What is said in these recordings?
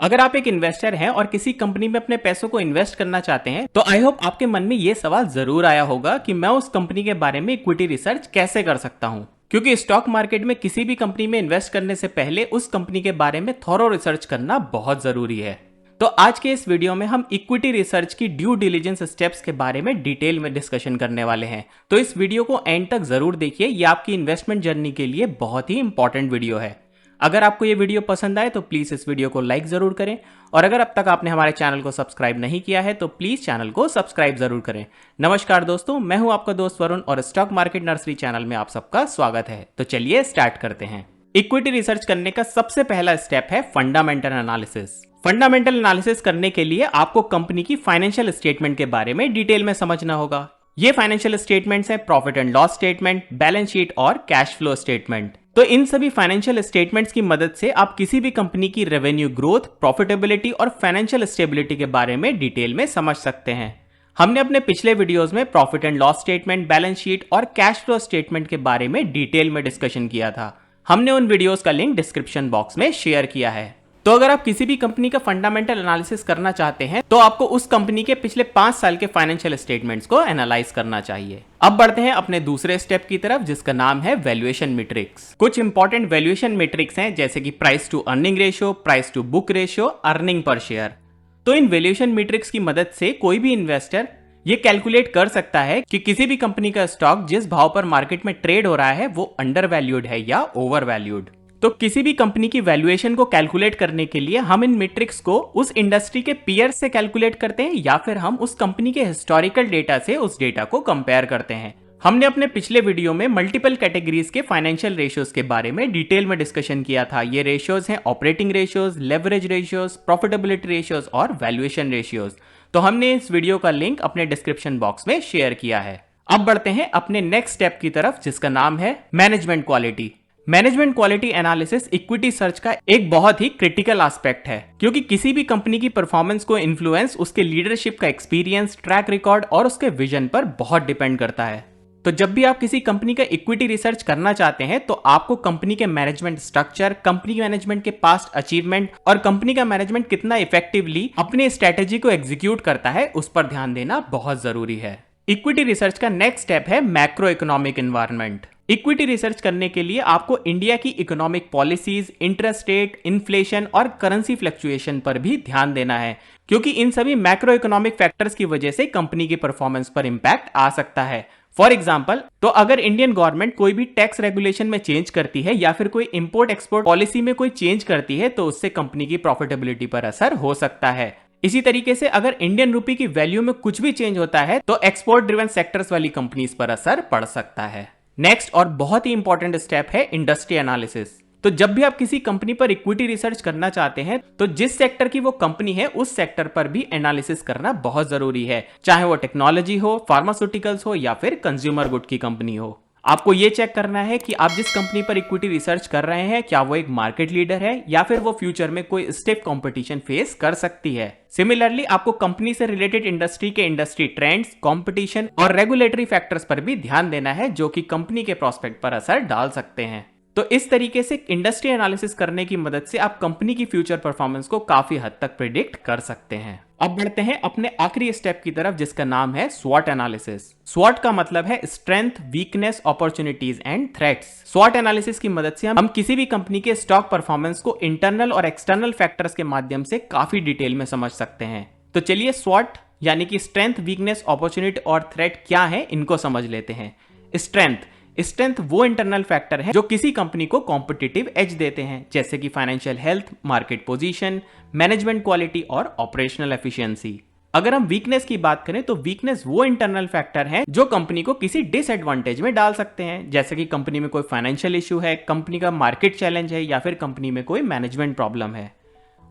अगर आप एक इन्वेस्टर हैं और किसी कंपनी में अपने पैसों को इन्वेस्ट करना चाहते हैं तो आई होप आपके मन में ये सवाल जरूर आया होगा कि मैं उस कंपनी के बारे में इक्विटी रिसर्च कैसे कर सकता हूं। क्योंकि स्टॉक मार्केट में किसी भी कंपनी में इन्वेस्ट करने से पहले उस कंपनी के बारे में थॉरो रिसर्च करना बहुत जरूरी है। तो आज के इस वीडियो में हम इक्विटी रिसर्च की ड्यू डिलिजेंस स्टेप्स के बारे में डिटेल में डिस्कशन करने वाले हैं। तो इस वीडियो को एंड तक जरूर देखिए, ये आपकी इन्वेस्टमेंट जर्नी के लिए बहुत ही इंपॉर्टेंट वीडियो है। अगर आपको ये वीडियो पसंद आए तो प्लीज इस वीडियो को लाइक जरूर करें, और अगर अब तक आपने हमारे चैनल को सब्सक्राइब नहीं किया है तो प्लीज चैनल को सब्सक्राइब जरूर करें। नमस्कार दोस्तों, मैं हूं आपका दोस्त वरुण और स्टॉक मार्केट नर्सरी चैनल में आप सबका स्वागत है। तो चलिए स्टार्ट करते हैं। इक्विटी रिसर्च करने का सबसे पहला स्टेप है फंडामेंटल एनालिसिस। फंडामेंटल एनालिसिस करने के लिए आपको कंपनी की फाइनेंशियल स्टेटमेंट के बारे में डिटेल में समझना होगा। ये फाइनेंशियल स्टेटमेंट्स हैं profit and loss statement, balance sheet और कैश फ्लो स्टेटमेंट। तो इन सभी फाइनेंशियल स्टेटमेंट्स की मदद से आप किसी भी कंपनी की रेवेन्यू ग्रोथ, प्रॉफिटेबिलिटी और फाइनेंशियल स्टेबिलिटी के बारे में डिटेल में समझ सकते हैं। हमने अपने पिछले वीडियोस में profit and loss statement, balance sheet और कैश फ्लो स्टेटमेंट के बारे में डिटेल में डिस्कशन किया था। हमने उन वीडियोस का लिंक डिस्क्रिप्शन बॉक्स में शेयर किया है। तो अगर आप किसी भी कंपनी का फंडामेंटल एनालिसिस करना चाहते हैं तो आपको उस कंपनी के पिछले 5 साल के फाइनेंशियल स्टेटमेंट्स को एनालाइज करना चाहिए। अब बढ़ते हैं अपने दूसरे स्टेप की तरफ, जिसका नाम है वैल्यूएशन मैट्रिक्स। कुछ इंपॉर्टेंट वैल्यूएशन मैट्रिक्स हैं, जैसे कि price to earning ratio, price to book ratio, earning per share. तो इन वैल्यूएशन मैट्रिक्स की मदद से कोई भी इन्वेस्टर ये कैलकुलेट कर सकता है कि किसी भी कंपनी का स्टॉक जिस भाव पर मार्केट में ट्रेड हो रहा है वो अंडर वैल्यूड है या ओवर वैल्यूड। तो किसी भी कंपनी की वैल्यूएशन को कैलकुलेट करने के लिए हम इन मैट्रिक्स को उस इंडस्ट्री के पीयर से कैलकुलेट करते हैं या फिर हम उस कंपनी के हिस्टोरिकल डेटा से उस डेटा को कंपेयर करते हैं। हमने अपने पिछले वीडियो में मल्टीपल कैटेगरीज के फाइनेंशियल रेशियोज के बारे में डिटेल में डिस्कशन किया था। ये रेशियोज हैं operating ratios, leverage ratios, profitability ratios और वैल्यूएशन रेशियोज। तो हमने इस वीडियो का लिंक अपने डिस्क्रिप्शन बॉक्स में शेयर किया है। अब बढ़ते हैं अपने नेक्स्ट स्टेप की तरफ, जिसका नाम है management quality. Management quality analysis equity search का एक बहुत ही क्रिटिकल एस्पेक्ट है, क्योंकि किसी भी कंपनी की परफॉर्मेंस को इन्फ्लुएंस उसके लीडरशिप का एक्सपीरियंस, ट्रैक रिकॉर्ड और उसके विजन पर बहुत डिपेंड करता है। तो जब भी आप किसी कंपनी का इक्विटी रिसर्च करना चाहते हैं तो आपको कंपनी के मैनेजमेंट स्ट्रक्चर, कंपनी मैनेजमेंट के पास्ट अचीवमेंट और कंपनी का मैनेजमेंट कितना इफेक्टिवली अपनी स्ट्रेटेजी को एग्जीक्यूट करता है उस पर ध्यान देना बहुत जरूरी है। इक्विटी रिसर्च का नेक्स्ट स्टेप है macro economic environment. Equity research करने के लिए आपको इंडिया की economic policies, interest rate, inflation और करेंसी फ्लक्चुएशन पर भी ध्यान देना है, क्योंकि इन सभी मैक्रो इकोनॉमिक फैक्टर्स की वजह से कंपनी की परफॉर्मेंस पर इंपैक्ट आ सकता है। फॉर एग्जाम्पल, तो अगर इंडियन गवर्नमेंट कोई भी टैक्स रेगुलेशन में चेंज करती है या फिर कोई इंपोर्ट एक्सपोर्ट पॉलिसी में कोई चेंज करती है तो उससे कंपनी की प्रॉफिटेबिलिटी पर असर हो सकता है। इसी तरीके से अगर इंडियन रुपी की वैल्यू में कुछ भी चेंज होता है तो एक्सपोर्ट ड्रिवन सेक्टर्स वाली कंपनीज पर असर पड़ सकता है। नेक्स्ट और बहुत ही इंपॉर्टेंट स्टेप है इंडस्ट्री एनालिसिस। तो जब भी आप किसी कंपनी पर इक्विटी रिसर्च करना चाहते हैं तो जिस सेक्टर की वो कंपनी है उस सेक्टर पर भी एनालिसिस करना बहुत जरूरी है, चाहे वो टेक्नोलॉजी हो, फार्मास्यूटिकल्स हो या फिर कंज्यूमर गुड की कंपनी हो। आपको ये चेक करना है कि आप जिस कंपनी पर इक्विटी रिसर्च कर रहे हैं क्या वो एक मार्केट लीडर है या फिर वो फ्यूचर में कोई स्टिफ कंपटीशन फेस कर सकती है। सिमिलरली आपको कंपनी से रिलेटेड इंडस्ट्री के इंडस्ट्री ट्रेंड्स, कंपटीशन और रेगुलेटरी फैक्टर्स पर भी ध्यान देना है, जो कि कंपनी के प्रोस्पेक्ट पर असर डाल सकते हैं। तो इस तरीके से इंडस्ट्री एनालिसिस करने की मदद से आप कंपनी की फ्यूचर परफॉर्मेंस को काफी हद तक प्रिडिक्ट कर सकते हैं। अब बढ़ते हैं अपने आखिरी स्टेप की तरफ, जिसका नाम है स्वॉट एनालिसिस। स्वॉट का मतलब है strength, weakness, opportunities and threats. स्वॉट एनालिसिस की मदद से हम किसी भी कंपनी के स्टॉक परफॉर्मेंस को इंटरनल और एक्सटर्नल फैक्टर्स के माध्यम से काफी डिटेल में समझ सकते हैं। तो चलिए स्वॉट यानी कि स्ट्रेंथ, वीकनेस, अपॉर्चुनिटी और थ्रेट क्या है इनको समझ लेते हैं। स्ट्रेंथ वो इंटरनल फैक्टर है जो किसी कंपनी को कॉम्पिटिटिव एज देते हैं, जैसे कि financial health, market position, management quality और ऑपरेशनल एफिशिएंसी। अगर हम वीकनेस की बात करें तो वीकनेस वो इंटरनल फैक्टर है जो कंपनी को किसी डिसएडवांटेज में डाल सकते हैं, जैसे कि कंपनी में कोई फाइनेंशियल इशू है, कंपनी का मार्केट चैलेंज है या फिर कंपनी में कोई मैनेजमेंट प्रॉब्लम है।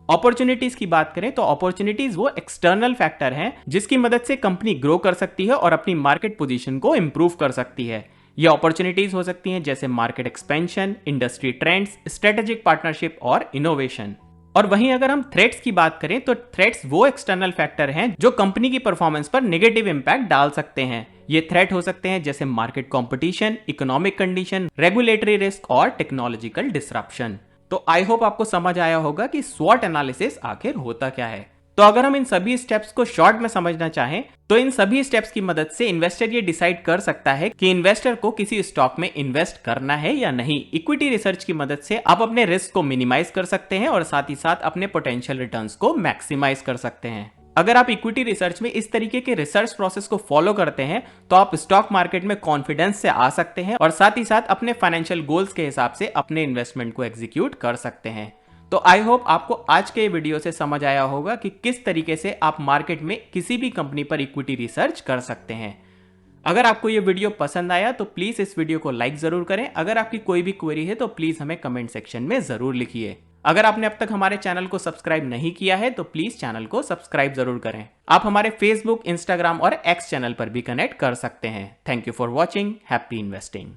अपॉर्चुनिटीज की बात करें तो अपॉर्चुनिटीज वो एक्सटर्नल फैक्टर है जिसकी मदद से कंपनी ग्रो कर सकती है और अपनी मार्केट पोजीशन को इंप्रूव कर सकती है। ये अपॉर्चुनिटीज हो सकती हैं जैसे market expansion, industry trends, strategic partnership और इनोवेशन। और वहीं अगर हम थ्रेट्स की बात करें तो थ्रेट्स वो एक्सटर्नल फैक्टर हैं जो कंपनी की परफॉर्मेंस पर नेगेटिव इंपैक्ट डाल सकते हैं। ये थ्रेट हो सकते हैं जैसे market competition, economic condition, regulatory risk और टेक्नोलॉजिकल डिसरप्शन। तो आई होप आपको समझ आया होगा कि स्वॉट एनालिसिस आखिर होता क्या है। तो अगर हम इन सभी स्टेप्स को शॉर्ट में समझना चाहें तो इन सभी स्टेप्स की मदद से इन्वेस्टर ये डिसाइड कर सकता है कि इन्वेस्टर को किसी स्टॉक में इन्वेस्ट करना है या नहीं। इक्विटी रिसर्च की मदद से आप अपने रिस्क को मिनिमाइज कर सकते हैं और साथ ही साथ अपने पोटेंशियल रिटर्न्स को मैक्सिमाइज कर सकते हैं। अगर आप इक्विटी रिसर्च में इस तरीके के रिसर्च प्रोसेस को फॉलो करते हैं तो आप स्टॉक मार्केट में कॉन्फिडेंस से आ सकते हैं और साथ ही साथ अपने फाइनेंशियल गोल्स के हिसाब से अपने इन्वेस्टमेंट को एग्जीक्यूट कर सकते हैं। तो आई होप आपको आज के वीडियो से समझ आया होगा कि किस तरीके से आप मार्केट में किसी भी कंपनी पर इक्विटी रिसर्च कर सकते हैं। अगर आपको ये वीडियो पसंद आया तो प्लीज इस वीडियो को लाइक जरूर करें। अगर आपकी कोई भी क्वेरी है तो प्लीज हमें कमेंट सेक्शन में जरूर लिखिए। अगर आपने अब तक हमारे चैनल को सब्सक्राइब नहीं किया है तो प्लीज चैनल को सब्सक्राइब जरूर करें। आप हमारे फेसबुक, इंस्टाग्राम और एक्स चैनल पर भी कनेक्ट कर सकते हैं। Thank you for watching. Happy investing.